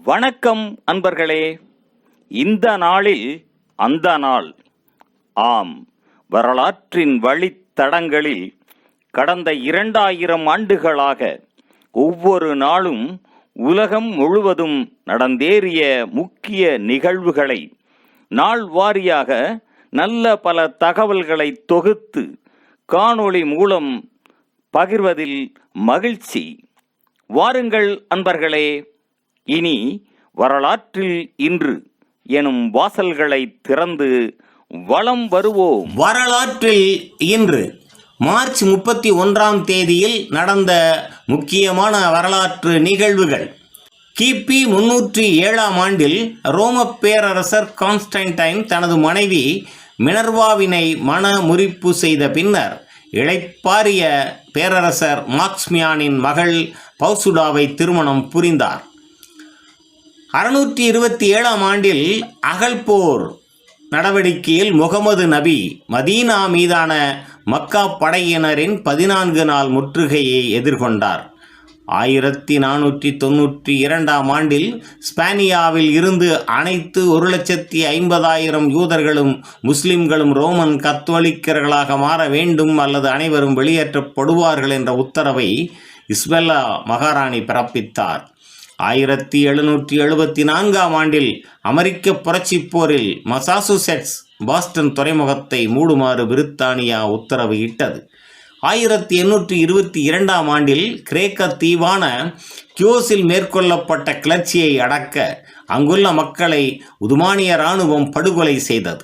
வணக்கம் அன்பர்களே. இந்த நாளில் அந்த நாள். ஆம், வரலாற்றின் வழித்தடங்களில் கடந்த 2000 ஆண்டுகளாக ஒவ்வொரு நாளும் உலகம் முழுவதும் நடந்தேறிய முக்கிய நிகழ்வுகளை நாள் வாரியாக நல்ல பல தகவல்களை தொகுத்து காணொளி மூலம் பகிர்வதில் மகிழ்ச்சி. வாருங்கள் அன்பர்களே, இனி வரலாற்றில் இன்று எனும் வாசல்களை திறந்து வலம் வருவோம். வரலாற்றில் இன்று மார்ச் 31ஆம் தேதியில் நடந்த முக்கியமான வரலாற்று நிகழ்வுகள். கிபி 307ஆம் ஆண்டில் ரோம பேரரசர் கான்ஸ்டன்டைன் தனது மனைவி மினர்வாவினை மண முறிப்பு செய்த பின்னர் இளைப்பாறிய பேரரசர் மாக்ஸ்மியானின் மகள் பௌசுடாவை திருமணம் புரிந்தார். 627ஆம் ஆண்டில் அகழ்போர் நடவடிக்கையில் முகமது நபி மதீனா மீதான மக்கா படையினரின் 14 நாள் முற்றுகையை எதிர்கொண்டார். 1492ஆம் ஆண்டில் ஸ்பானியாவில் இருந்து அனைத்து 1,50,000 யூதர்களும் முஸ்லிம்களும் ரோமன் கத்தோலிக்கர்களாக மாற வேண்டும் அல்லது அனைவரும் வெளியேற்றப்படுவார்கள் என்ற உத்தரவை இஸ்பெல்லா மகாராணி பிறப்பித்தார். 1774ஆம் ஆண்டில் அமெரிக்க புரட்சிப் போரில் மசாசூசெட்ஸ் பாஸ்டன் துறைமுகத்தை மூடுமாறு பிரித்தானியா உத்தரவு இட்டது. 1822ஆம் ஆண்டில் கிரேக்க தீவான கியோஸில் மேற்கொள்ளப்பட்ட கிளர்ச்சியை அடக்க அங்குள்ள மக்களை உதுமானிய இராணுவம் படுகொலை செய்தது.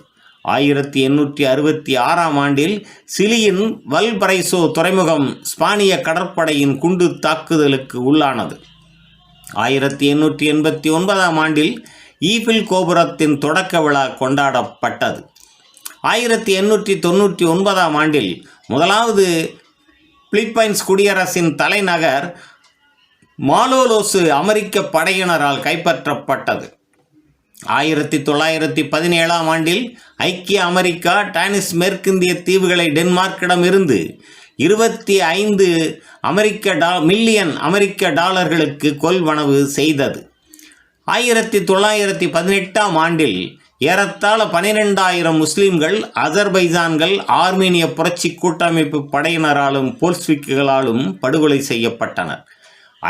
1866ஆம் ஆண்டில் சிலியின் வல்பரைசோ துறைமுகம் ஸ்பானிய கடற்படையின் குண்டு தாக்குதலுக்கு உள்ளானது. 1889ஆம் ஆண்டில் ஈஃபில் கோபுரத்தின் தொடக்க விழா கொண்டாடப்பட்டது. 1899ஆம் ஆண்டில் முதலாவது பிலிப்பைன்ஸ் குடியரசின் தலைநகர் மாலோலோசு அமெரிக்க படையினரால் கைப்பற்றப்பட்டது. 1917ஆம் ஆண்டில் ஐக்கிய அமெரிக்கா டானிஸ் மேற்கிந்திய தீவுகளை டென்மார்க்கிடமிருந்து 25 மில்லியன் அமெரிக்க டாலர்களுக்கு கொள்வனவு செய்தது. 1918ஆம் ஆண்டில் ஏறத்தாழ 12,000 முஸ்லிம்கள் அசர்பைஜான்கள் ஆர்மீனிய புரட்சி கூட்டமைப்பு படையினராலும் போல்ஸ்விக்குகளாலும் படுகொலை செய்யப்பட்டனர்.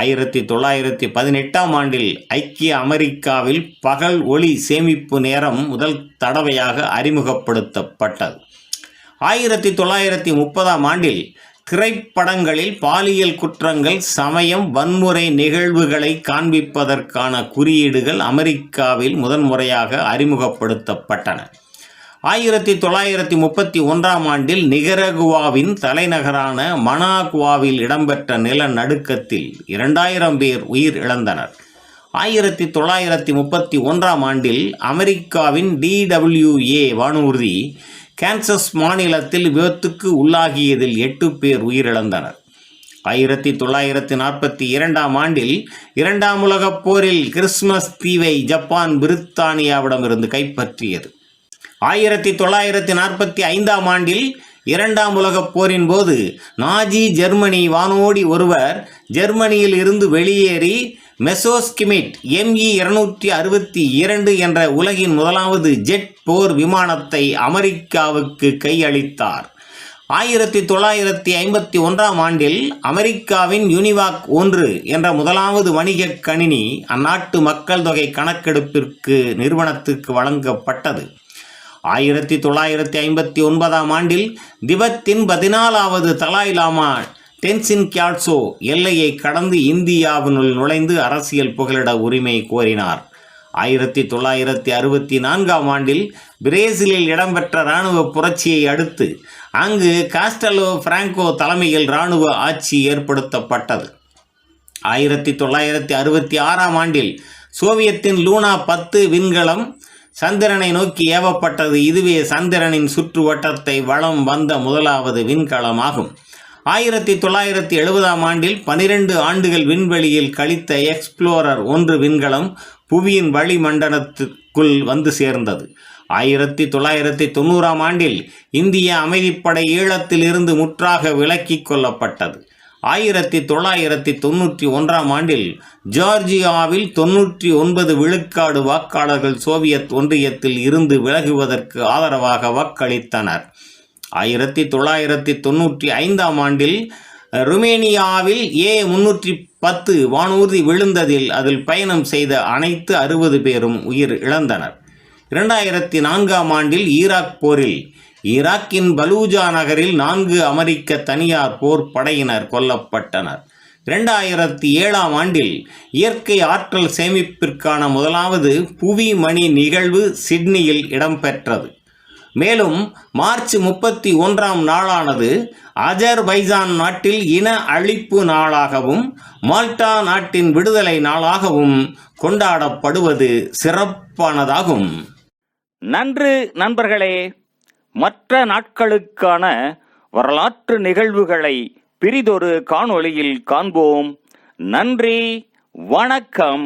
1918ஆம் ஆண்டில் ஐக்கிய அமெரிக்காவில் பகல் ஒளி சேமிப்பு நேரம் முதல் தடவையாக அறிமுகப்படுத்தப்பட்டது. 1930ஆம் ஆண்டில் திரைப்படங்களில் பாலியல் குற்றங்கள், சமயம், வன்முறை நிகழ்வுகளை காண்பிப்பதற்கான குறியீடுகள் அமெரிக்காவில் முதன்முறையாக அறிமுகப்படுத்தப்பட்டன. 1931ஆம் ஆண்டில் நிகரகுவாவின் தலைநகரான மனாகுவாவில் இடம்பெற்ற நிலநடுக்கத்தில் 2000 பேர் உயிர் இழந்தனர். 1931ஆம் ஆண்டில் அமெரிக்காவின் DWA வானூர்தி கான்சஸ் மாநிலத்தில் விபத்துக்கு உள்ளாகியதில் 8 பேர் உயிரிழந்தனர். 1942ஆம் ஆண்டில் 2ஆம் உலகப் போரில் கிறிஸ்மஸ் தீவை ஜப்பான் பிரித்தானியாவிடமிருந்து கைப்பற்றியது. 1945ஆம் ஆண்டில் 2ஆம் உலகப் போரின் போது நாஜி ஜெர்மனி வானோடி ஒருவர் ஜெர்மனியில் இருந்து வெளியேறி மெசோஸ்கிமிட் ME-262 என்ற உலகின் முதலாவது ஜெட் போர் விமானத்தை அமெரிக்காவுக்கு கையளித்தார். 1951ஆம் ஆண்டில் அமெரிக்காவின் யூனிவாக் 1 என்ற முதலாவது வணிக கணினி அந்நாட்டு மக்கள் தொகை கணக்கெடுப்பிற்கு நிறுவனத்திற்கு வழங்கப்பட்டது. 1959ஆம் ஆண்டில் திபெத்தின் 14வது தலாய் லாமா டென்சின் கியாட்சோ எல்லையை கடந்து இந்தியாவினுள் நுழைந்து அரசியல் புகலிட உரிமை கோரினார். 1964ஆம் ஆண்டில் பிரேசிலில் இடம்பெற்ற இராணுவ புரட்சியை அடுத்து அங்கு காஸ்டலோ பிராங்கோ தலைமையில் இராணுவ ஆட்சி ஏற்படுத்தப்பட்டது. 1966ஆம் ஆண்டில் சோவியத்தின் லூனா 10 விண்கலம் சந்திரனை நோக்கி ஏவப்பட்டது. இதுவே சந்திரனின் சுற்று வட்டத்தை வலம் வந்த முதலாவது விண்கலமாகும். 1970ஆம் ஆண்டில் 12 ஆண்டுகள் விண்வெளியில் கழித்த எக்ஸ்ப்ளோரர் 1 விண்கலம் புவியின் வளிமண்டலத்திற்குள் வந்து சேர்ந்தது. 1990ஆம் ஆண்டில் இந்திய அமைதிப்படை ஈழத்தில் இருந்து முற்றாக விலக்கிக் கொள்ளப்பட்டது. 1991ஆம் ஆண்டில் ஜார்ஜியாவில் 99 விழுக்காடு வாக்காளர்கள் சோவியத் ஒன்றியத்தில் இருந்து விலகுவதற்கு ஆதரவாக வாக்களித்தனர். 1995ஆம் ஆண்டில் ருமேனியாவில் A310 வானூர்தி விழுந்ததில் அதில் பயணம் செய்த அனைத்து 60 பேரும் உயிர் இழந்தனர். 2004ஆம் ஆண்டில் ஈராக் போரில் ஈராக்கின் பலூஜா நகரில் 4 அமெரிக்க தனியார் போர் படையினர் கொல்லப்பட்டனர். 2007ஆம் ஆண்டில் இயற்கை ஆற்றல் சேமிப்பிற்கான முதலாவது புவி மணி நிகழ்வு சிட்னியில் இடம்பெற்றது. மேலும் மார்ச் 31ஆம் நாளானது அஜர்பைஜான் நாட்டில் இன அழிப்பு நாளாகவும் மால்டா நாட்டின் விடுதலை நாளாகவும் கொண்டாடப்படுவது சிறப்பானதாகும். நன்று நண்பர்களே. மற்ற நாட்களுக்கான வரலாற்று நிகழ்வுகளை பிறிதொரு காணொளியில் காண்போம். நன்றி, வணக்கம்.